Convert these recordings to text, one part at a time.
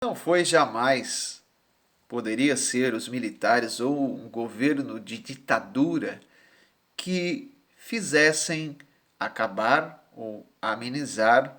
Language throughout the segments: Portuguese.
Não foi jamais, poderia ser os militares ou um governo de ditadura que fizessem acabar ou amenizar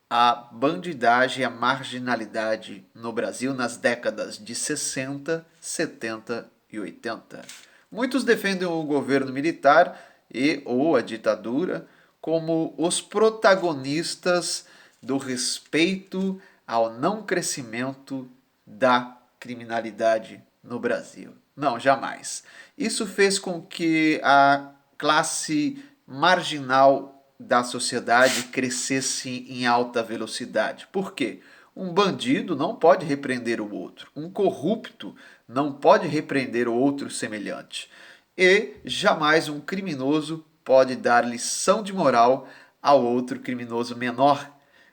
a bandidagem e a marginalidade no Brasil nas décadas de 60, 70 e 80. Muitos defendem o governo militar e ou a ditadura como os protagonistas do respeito ao não crescimento da criminalidade no Brasil. Não, jamais. Isso fez com que a classe marginal da sociedade crescesse em alta velocidade. Por quê? Um bandido não pode repreender o outro. Um corrupto não pode repreender o outro semelhante. E jamais um criminoso pode dar lição de moral ao outro criminoso menor.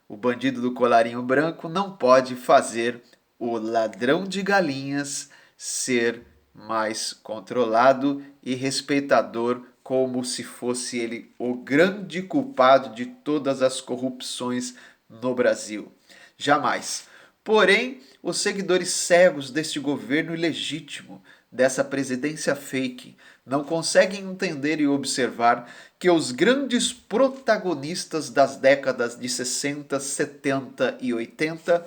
O bandido do colarinho branco não pode fazer o ladrão de galinhas ser mais controlado e respeitador, como se fosse ele o grande culpado de todas as corrupções no Brasil. Jamais. Porém, os seguidores cegos deste governo ilegítimo, dessa presidência fake, não conseguem entender e observar que os grandes protagonistas das décadas de 60, 70 e 80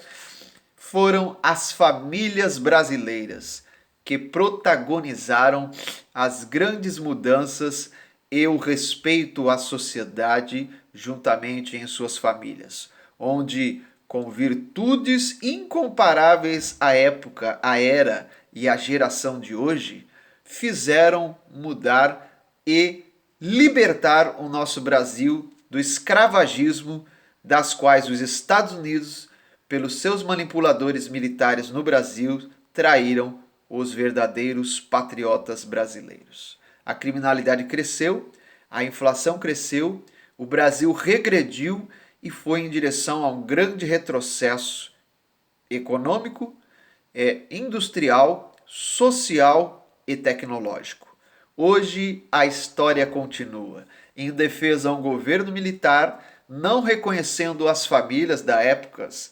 foram as famílias brasileiras que protagonizaram as grandes mudanças e o respeito à sociedade juntamente em suas famílias, onde com virtudes incomparáveis à época, à era e à geração de hoje, fizeram mudar e libertar o nosso Brasil do escravagismo das quais os Estados Unidos, pelos seus manipuladores militares no Brasil, traíram os verdadeiros patriotas brasileiros. A criminalidade cresceu, a inflação cresceu, o Brasil regrediu e foi em direção a um grande retrocesso econômico, industrial, social e tecnológico. Hoje a história continua em defesa a um governo militar não reconhecendo as famílias da épocas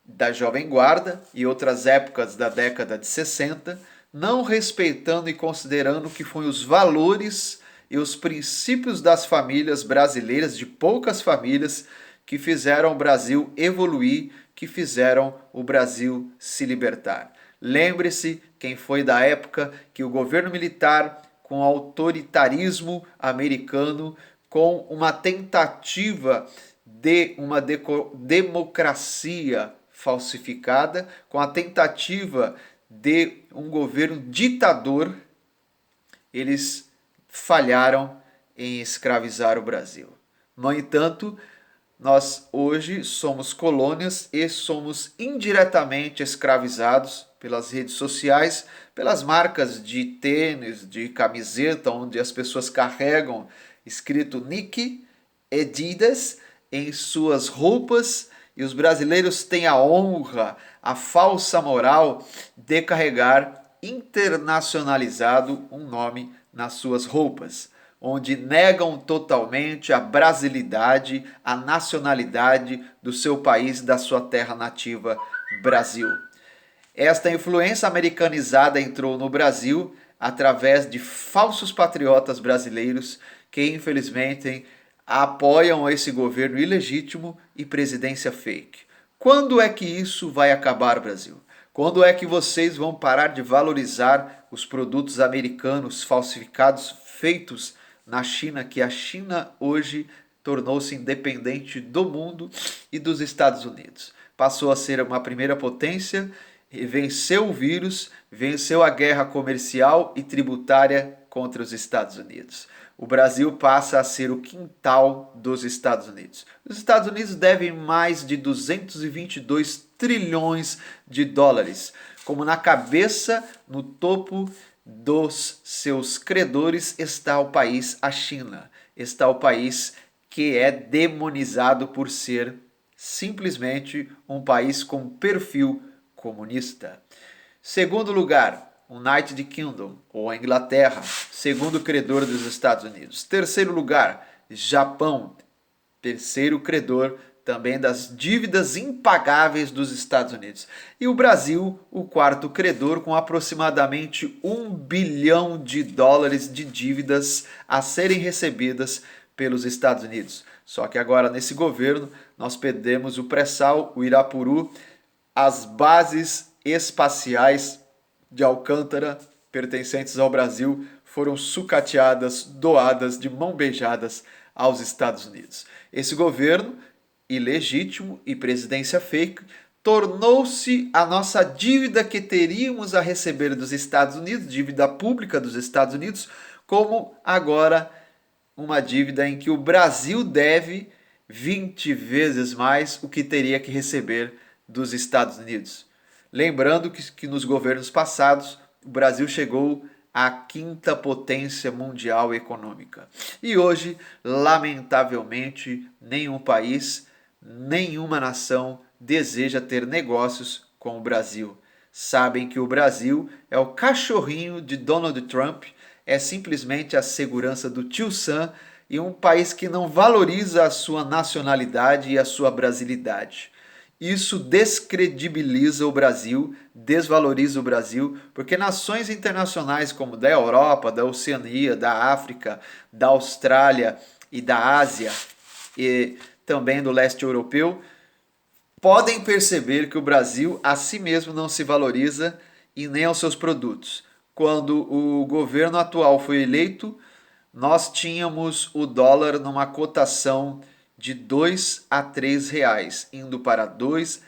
da Jovem Guarda e outras épocas da década de 60, não respeitando e considerando que foi os valores e os princípios das famílias brasileiras, de poucas famílias, que fizeram o Brasil evoluir, que fizeram o Brasil se libertar. Lembre-se quem foi da época que o governo militar, com autoritarismo americano, com uma tentativa de uma democracia falsificada, com a tentativa de um governo ditador, eles falharam em escravizar o Brasil. No entanto, nós hoje somos colônias e somos indiretamente escravizados pelas redes sociais, pelas marcas de tênis, de camiseta, onde as pessoas carregam escrito Nike, Adidas em suas roupas, e os brasileiros têm a honra, a falsa moral de carregar internacionalizado um nome nas suas roupas, onde negam totalmente a brasilidade, a nacionalidade do seu país, da sua terra nativa, Brasil. Esta influência americanizada entrou no Brasil através de falsos patriotas brasileiros que, infelizmente, apoiam esse governo ilegítimo e presidência fake. Quando é que isso vai acabar, Brasil? Quando é que vocês vão parar de valorizar os produtos americanos falsificados feitos na China, que a China hoje tornou-se independente do mundo e dos Estados Unidos? Passou a ser uma primeira potência, venceu o vírus, venceu a guerra comercial e tributária contra os Estados Unidos. O Brasil passa a ser o quintal dos Estados Unidos. Os Estados Unidos devem mais de 222 trilhões de dólares, como na cabeça, no topo dos seus credores está o país, a China. Está o país que é demonizado por ser simplesmente um país com perfil comunista. Segundo lugar, United Kingdom, ou a Inglaterra, segundo credor dos Estados Unidos. Terceiro lugar, Japão, terceiro credor também das dívidas impagáveis dos Estados Unidos. E o Brasil, o quarto credor, com aproximadamente US$ 1 bilhão de dívidas a serem recebidas pelos Estados Unidos. Só que agora, nesse governo, nós perdemos o pré-sal, o Irapuru, as bases espaciais de Alcântara pertencentes ao Brasil foram sucateadas, doadas de mão beijadas aos Estados Unidos. Esse governo ilegítimo e presidência fake tornou-se a nossa dívida que teríamos a receber dos Estados Unidos, dívida pública dos Estados Unidos, como agora uma dívida em que o Brasil deve 20 vezes mais o que teria que receber dos Estados Unidos. Lembrando que nos governos passados o Brasil chegou à quinta potência mundial econômica. E hoje, lamentavelmente, nenhum país, nenhuma nação deseja ter negócios com o Brasil. Sabem que o Brasil é o cachorrinho de Donald Trump, é simplesmente a segurança do tio Sam e um país que não valoriza a sua nacionalidade e a sua brasilidade. Isso descredibiliza o Brasil, desvaloriza o Brasil, porque nações internacionais como da Europa, da Oceania, da África, da Austrália e da Ásia e também do leste europeu podem perceber que o Brasil a si mesmo não se valoriza e nem aos seus produtos. Quando o governo atual foi eleito, nós tínhamos o dólar numa cotação de 2 a 3 reais, indo para 2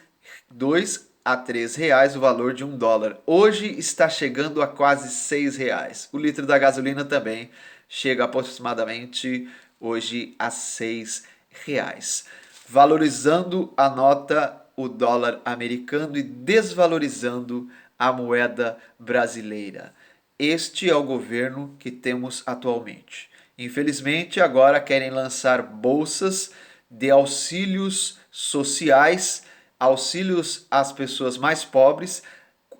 a 3 reais o valor de $1. Hoje está chegando a quase 6 reais. O litro da gasolina também chega aproximadamente hoje a 6 reais. Valorizando a nota, o dólar americano e desvalorizando a moeda brasileira. Este é o governo que temos atualmente. Infelizmente, agora querem lançar bolsas de auxílios sociais, auxílios às pessoas mais pobres,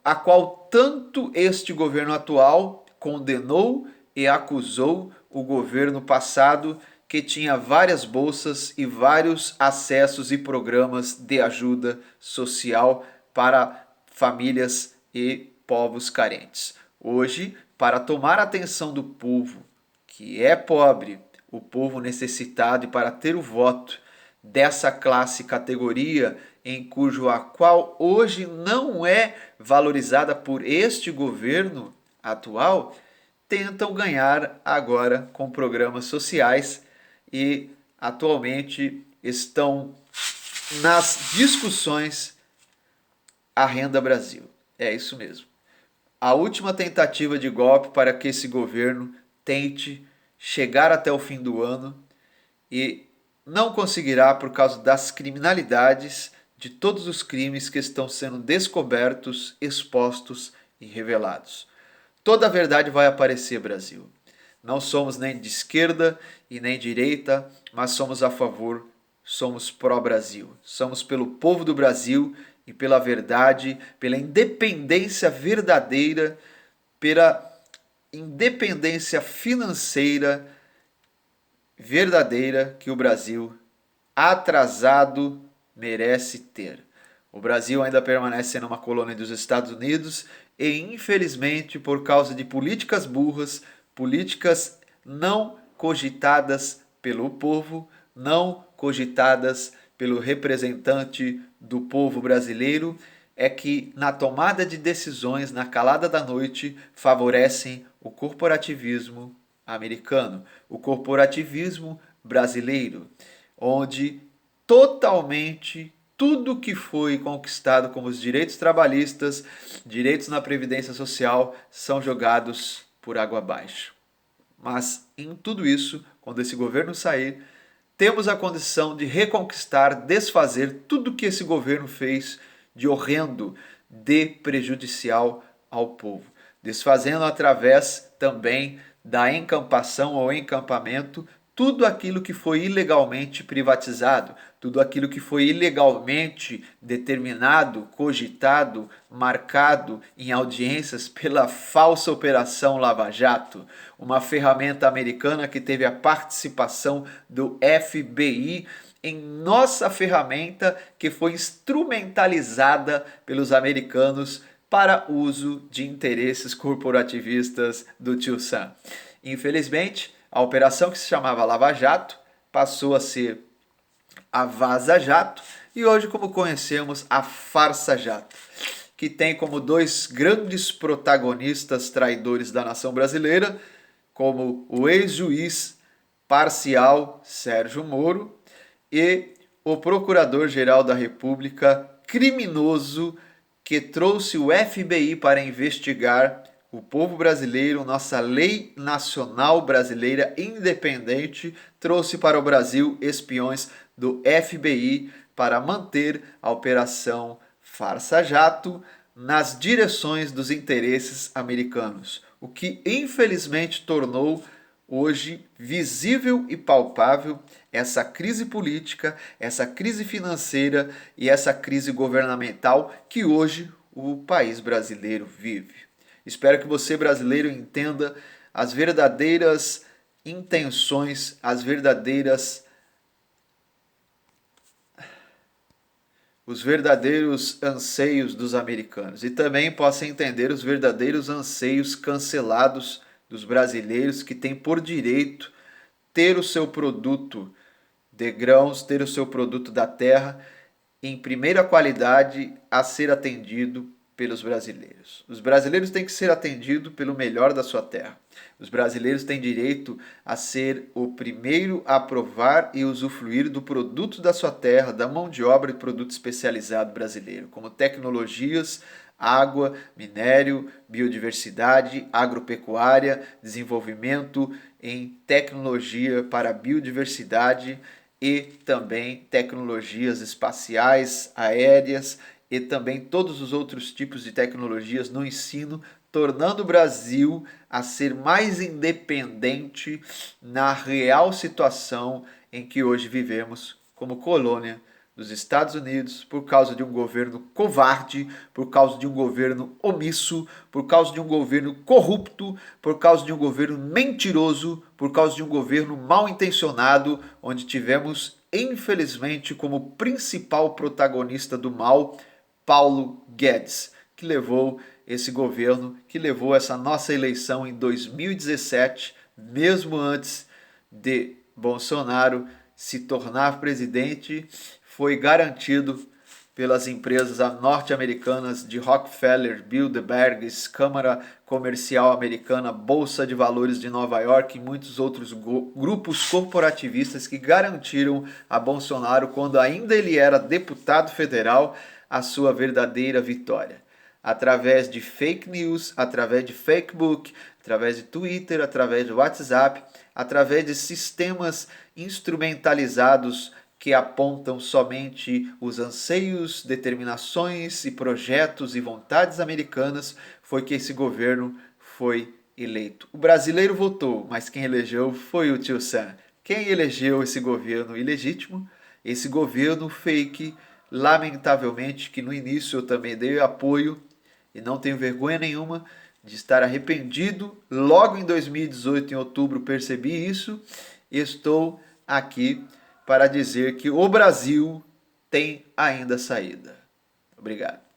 a qual tanto este governo atual condenou e acusou o governo passado, que tinha várias bolsas e vários acessos e programas de ajuda social para famílias e povos carentes. Hoje, para tomar a atenção do povo que é pobre, o povo necessitado, e para ter o voto dessa classe categoria em cujo a qual hoje não é valorizada por este governo atual, tentam ganhar agora com programas sociais e atualmente estão nas discussões a Renda Brasil. É isso mesmo. A última tentativa de golpe para que esse governo tente chegar até o fim do ano e não conseguirá por causa das criminalidades, de todos os crimes que estão sendo descobertos, expostos e revelados. Toda a verdade vai aparecer, Brasil. Não somos nem de esquerda e nem direita, mas somos a favor, somos pró-Brasil. Somos pelo povo do Brasil e pela verdade, pela independência verdadeira, pela independência financeira verdadeira que o Brasil, atrasado, merece ter. O Brasil ainda permanece sendo uma colônia dos Estados Unidos e, infelizmente, por causa de políticas burras, políticas não cogitadas pelo povo, não cogitadas pelo representante do povo brasileiro, é que na tomada de decisões, na calada da noite, favorecem o corporativismo americano, o corporativismo brasileiro, onde totalmente tudo que foi conquistado como os direitos trabalhistas, direitos na previdência social, são jogados por água abaixo. Mas em tudo isso, quando esse governo sair, temos a condição de reconquistar, desfazer tudo que esse governo fez de horrendo, de prejudicial ao povo. Desfazendo através também da encampação ou encampamento tudo aquilo que foi ilegalmente privatizado, tudo aquilo que foi ilegalmente determinado, cogitado, marcado em audiências pela falsa Operação Lava Jato, uma ferramenta americana que teve a participação do FBI em nossa ferramenta que foi instrumentalizada pelos americanos para uso de interesses corporativistas do tio Sam. Infelizmente, a operação que se chamava Lava Jato passou a ser a Vaza Jato e hoje, como conhecemos, a Farsa Jato, que tem como dois grandes protagonistas traidores da nação brasileira, como o ex-juiz parcial Sérgio Moro e o Procurador-Geral da República criminoso que trouxe o FBI para investigar o povo brasileiro, nossa lei nacional brasileira independente, trouxe para o Brasil espiões do FBI para manter a operação Farsa Jato nas direções dos interesses americanos, o que infelizmente tornou hoje visível e palpável essa crise política, essa crise financeira e essa crise governamental que hoje o país brasileiro vive. Espero que você, brasileiro, entenda as verdadeiras intenções, os verdadeiros anseios dos americanos e também possa entender os verdadeiros anseios cancelados dos brasileiros que têm por direito ter o seu produto de grãos, ter o seu produto da terra em primeira qualidade a ser atendido pelos brasileiros. Os brasileiros têm que ser atendidos pelo melhor da sua terra. Os brasileiros têm direito a ser o primeiro a provar e usufruir do produto da sua terra, da mão de obra e produto especializado brasileiro, como tecnologias, água, minério, biodiversidade, agropecuária, desenvolvimento em tecnologia para biodiversidade e também tecnologias espaciais, aéreas e também todos os outros tipos de tecnologias no ensino, tornando o Brasil a ser mais independente na real situação em que hoje vivemos como colônia dos Estados Unidos, por causa de um governo covarde, por causa de um governo omisso, por causa de um governo corrupto, por causa de um governo mentiroso, por causa de um governo mal intencionado, onde tivemos, infelizmente, como principal protagonista do mal, Paulo Guedes, que levou esse governo, que levou essa nossa eleição em 2017, mesmo antes de Bolsonaro se tornar presidente, foi garantido pelas empresas norte-americanas de Rockefeller, Bilderberg, Câmara Comercial Americana, Bolsa de Valores de Nova York e muitos outros grupos corporativistas que garantiram a Bolsonaro, quando ainda ele era deputado federal, a sua verdadeira vitória. Através de fake news, através de Facebook, através de Twitter, através de WhatsApp, através de sistemas instrumentalizados que apontam somente os anseios, determinações e projetos e vontades americanas, foi que esse governo foi eleito. O brasileiro votou, mas quem elegeu foi o tio Sam. Quem elegeu esse governo ilegítimo, esse governo fake, lamentavelmente, que no início eu também dei apoio e não tenho vergonha nenhuma de estar arrependido. Logo em 2018, em outubro, percebi isso e estou aqui para dizer que o Brasil tem ainda saída. Obrigado.